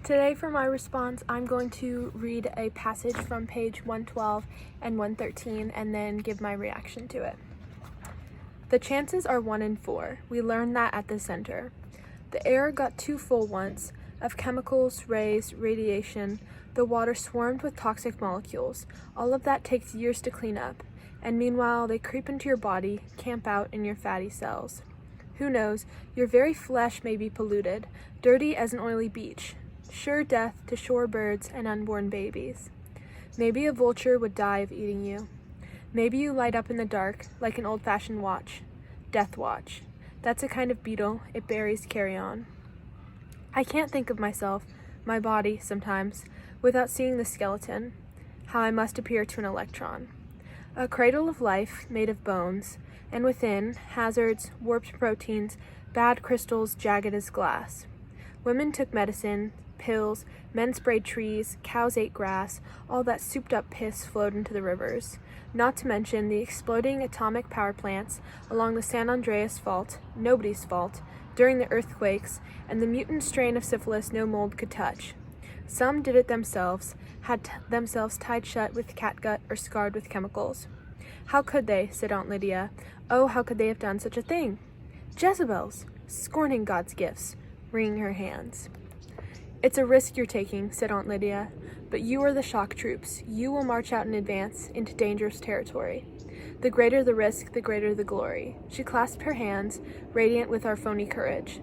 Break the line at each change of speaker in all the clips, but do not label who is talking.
Today for my response, I'm going to read a passage from page 112 and 113 and then give my reaction to it. The chances are 1 in 4. We learned that at the center. The air got too full once of chemicals, rays, radiation. The water swarmed with toxic molecules. All of that takes years to clean up. And meanwhile, they creep into your body, camp out in your fatty cells. Who knows, your very flesh may be polluted, dirty as an oily beach. Sure death to shore birds and unborn babies. Maybe a vulture would die of eating you. Maybe you light up in the dark like an old-fashioned watch. Death watch. That's a kind of beetle. It buries carrion. I can't think of myself, my body, sometimes, without seeing the skeleton. How I must appear to an electron. A cradle of life made of bones, and within, hazards, warped proteins, bad crystals jagged as glass. Women took medicine, pills, men sprayed trees, cows ate grass, all that souped-up piss flowed into the rivers. Not to mention the exploding atomic power plants along the San Andreas Fault, nobody's fault, during the earthquakes, and the mutant strain of syphilis no mold could touch. Some did it themselves, had themselves tied shut with catgut or scarred with chemicals. How could they, said Aunt Lydia. Oh, how could they have done such a thing? Jezebels, scorning God's gifts, wringing her hands. It's a risk you're taking, said Aunt Lydia, but you are the shock troops. You will march out in advance into dangerous territory. The greater the risk, the greater the glory. She clasped her hands, radiant with our phony courage.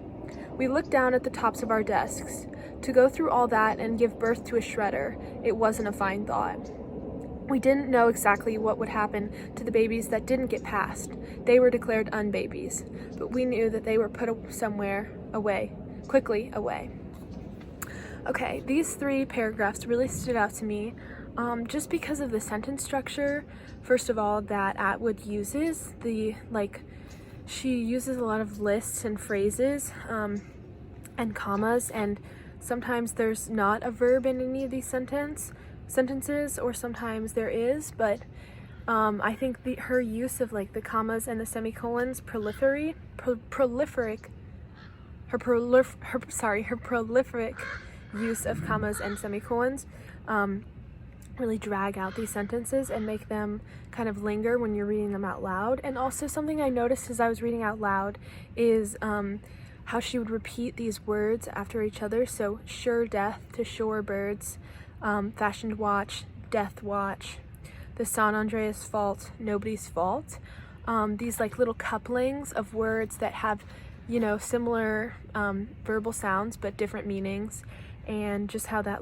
We looked down at the tops of our desks. To go through all that and give birth to a shredder, it wasn't a fine thought. We didn't know exactly what would happen to the babies that didn't get passed. They were declared unbabies, but we knew that they were put somewhere away, quickly away. Okay, these 3 paragraphs really stood out to me just because of the sentence structure. First of all, that Atwood uses she uses a lot of lists and phrases and commas, and sometimes there's not a verb in any of these sentences, or sometimes there is, but I think her use of the commas and the semicolons, her prolific use of commas and semicolons really drag out these sentences and make them kind of linger when you're reading them out loud. And also something I noticed as I was reading out loud is how she would repeat these words after each other. So sure death to shore birds, fashioned watch, death watch, the San Andreas Fault, nobody's fault. These little couplings of words that have similar verbal sounds but different meanings, and just how that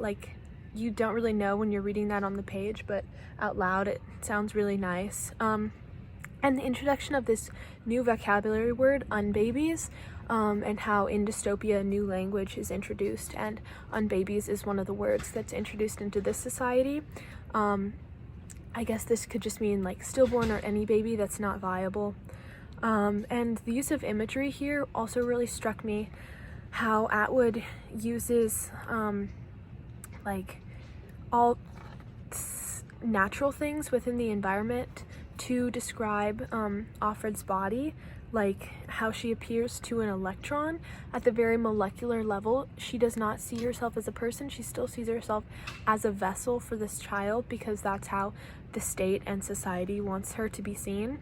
you don't really know when you're reading that on the page, but out loud it sounds really nice. And the introduction of this new vocabulary word, unbabies, and how in Dystopia new language is introduced, and unbabies is one of the words that's introduced into this society. I guess this could just mean stillborn or any baby that's not viable. And the use of imagery here also really struck me, how Atwood uses all natural things within the environment to describe Offred's body, how she appears to an electron at the very molecular level. She does not see herself as a person. She still sees herself as a vessel for this child, because that's how the state and society wants her to be seen.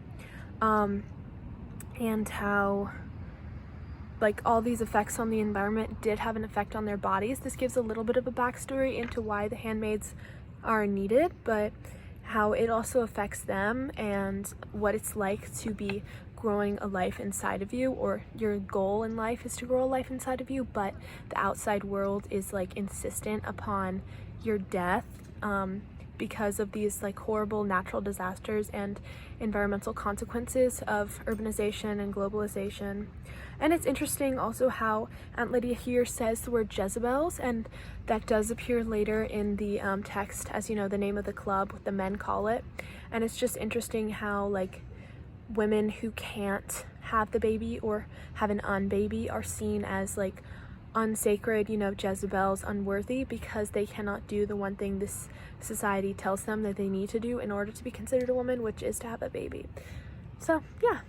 And how all these effects on the environment did have an effect on their bodies. This gives a little bit of a backstory into why the handmaids are needed, but how it also affects them and what it's like to be growing a life inside of you, or your goal in life is to grow a life inside of you, but the outside world is insistent upon your death because of these horrible natural disasters and environmental consequences of urbanization and globalization. And it's interesting also how Aunt Lydia here says the word Jezebels, and that does appear later in the text as, the name of the club, what the men call it. And it's just interesting how women who can't have the baby or have an unbaby are seen as unsacred, Jezebels, unworthy, because they cannot do the one thing this society tells them that they need to do in order to be considered a woman, which is to have a baby. So yeah.